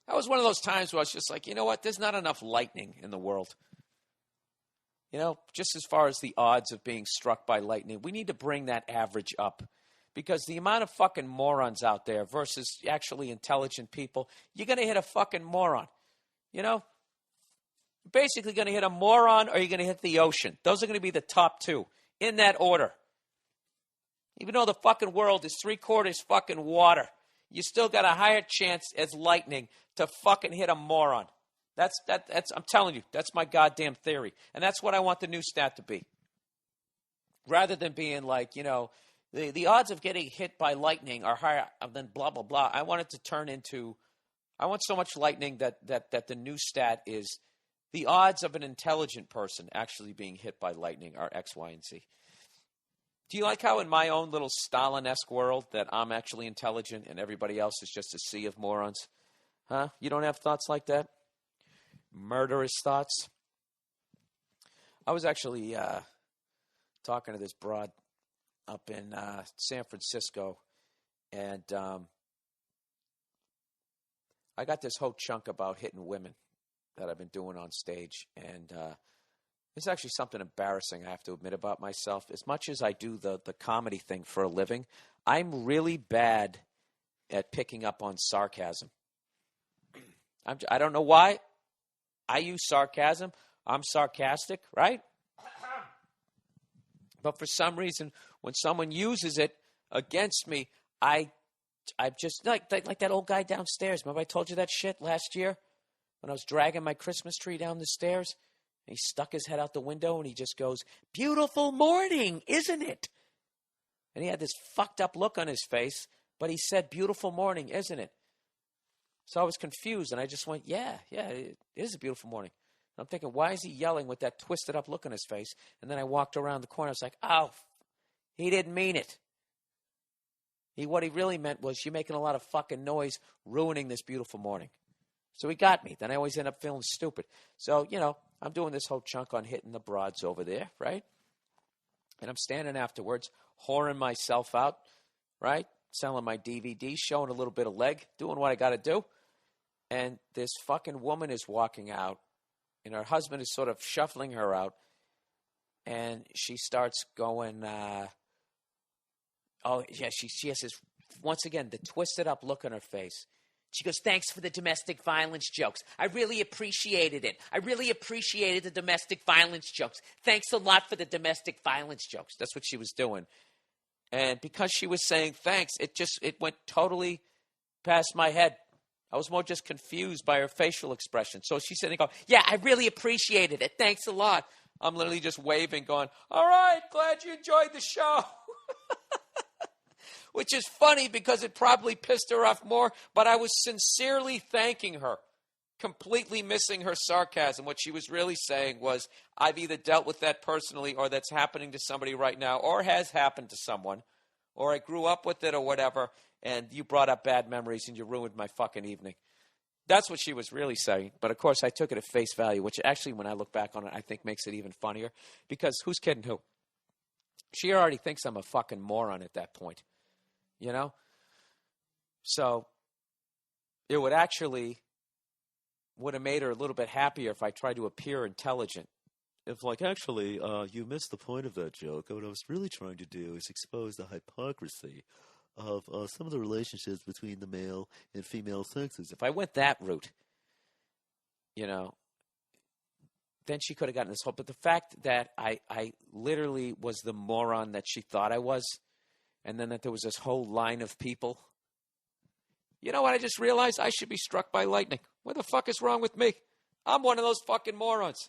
That was one of those times where I was just like, you know what? There's not enough lightning in the world. You know, just as far as the odds of being struck by lightning, we need to bring that average up. Because the amount of fucking morons out there versus actually intelligent people, you're going to hit a fucking moron. You know? You're basically going to hit a moron or you're going to hit the ocean. Those are going to be the top two, in that order. Even though the fucking world is 3/4 fucking water, you still got a higher chance as lightning to fucking hit a moron. That's I'm telling you, that's my goddamn theory. And that's what I want the new stat to be. Rather than being like, you know, the odds of getting hit by lightning are higher than blah, blah, blah. I want it to turn into, I want so much lightning that the new stat is the odds of an intelligent person actually being hit by lightning are X, Y, and Z. Do you like how in my own little Stalin-esque world that I'm actually intelligent and everybody else is just a sea of morons? Huh? You don't have thoughts like that? Murderous thoughts? I was actually talking to this broad up in San Francisco, and I got this whole chunk about hitting women that I've been doing on stage, and it's actually something embarrassing I have to admit about myself. As much as I do the comedy thing for a living, I'm really bad at picking up on sarcasm. I don't know why. I use sarcasm. I'm sarcastic, right? But for some reason, when someone uses it against me, I just like that old guy downstairs. Remember I told you that shit last year when I was dragging my Christmas tree down the stairs? And he stuck his head out the window and he just goes, "Beautiful morning, isn't it?" And he had this fucked up look on his face, but he said, "Beautiful morning, isn't it?" So I was confused, and I just went, yeah, it is a beautiful morning. And I'm thinking, why is he yelling with that twisted up look on his face? And then I walked around the corner. I was like, oh, he didn't mean it. What he really meant was, you're making a lot of fucking noise, ruining this beautiful morning. So he got me. Then I always end up feeling stupid. So, you know, I'm doing this whole chunk on hitting the broads over there, right? And I'm standing afterwards, whoring myself out, right? Selling my DVD, showing a little bit of leg, doing what I got to do. And this fucking woman is walking out, and her husband is sort of shuffling her out, and she starts going, oh, yeah, she has this, once again, the twisted up look on her face. She goes, "Thanks for the domestic violence jokes. I really appreciated it. I really appreciated the domestic violence jokes. Thanks a lot for the domestic violence jokes." That's what she was doing. And because she was saying thanks, it went totally past my head. I was more just confused by her facial expression. So she said, "Yeah, I really appreciated it. Thanks a lot." I'm literally just waving, going, "All right, glad you enjoyed the show." Which is funny because it probably pissed her off more, but I was sincerely thanking her, completely missing her sarcasm. What she was really saying was, I've either dealt with that personally, or that's happening to somebody right now, or has happened to someone, or I grew up with it or whatever, and you brought up bad memories and you ruined my fucking evening. That's what she was really saying. But, of course, I took it at face value, which actually, when I look back on it, I think makes it even funnier. Because who's kidding who? She already thinks I'm a fucking moron at that point. You know? So it would have made her a little bit happier if I tried to appear intelligent. If, like, actually, you missed the point of that joke. What I was really trying to do is expose the hypocrisy of some of the relationships between the male and female sexes. If I went that route, you know, then she could have gotten this whole... But the fact that I literally was the moron that she thought I was, and then that there was this whole line of people... You know what I just realized? I should be struck by lightning. What the fuck is wrong with me? I'm one of those fucking morons.